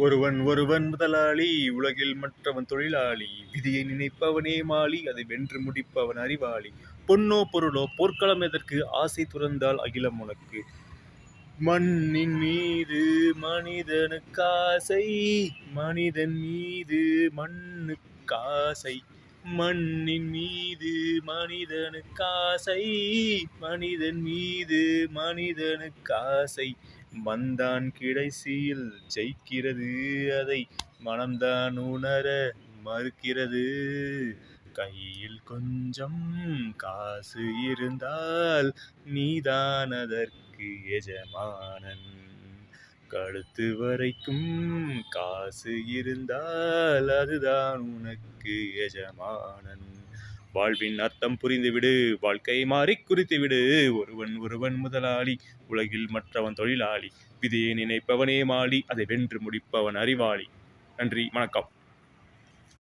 ஒருவன் ஒருவன் முதலாளி, உலகில் மற்றவன் தொழிலாளி. விதியை நினைப்பவனே மாளி, அதை வென்று முடிப்பவன் அறிவாளி. பொன்னோ பொருளோ போர்க்களம் எதற்கு, ஆசை துறந்தால் அகிலம் உனக்கு. மண்ணின் மீது மனிதனுக்காசை, மனிதன் மீது மண்ணுக்காசை. மண்ணின் மீது மனிதனுக்காசை, மனிதன் மீது மனிதனுக்காசை. மந்தான் கிடைசியில் ஜெயிக்கிறது, அதை மனம்தான் உணர மறுக்கிறது. கையில் கொஞ்சம் காசு இருந்தால் நீதான் அதற்கு எஜமானன். கழுத்து வரைக்கும் காசு இருந்தால் அதுதான் உனக்கு எஜமானன். வாழ்வின் அர்த்தம் புரிந்துவிடு, வாழ்க்கை மாறி குறித்துவிடு. ஒருவன் ஒருவன் முதலாளி, உலகில் மற்றவன் தொழிலாளி. விதியை நினைப்பவனே மாளி, அதை வென்று முடிப்பவன் அறிவாளி. நன்றி, வணக்கம்.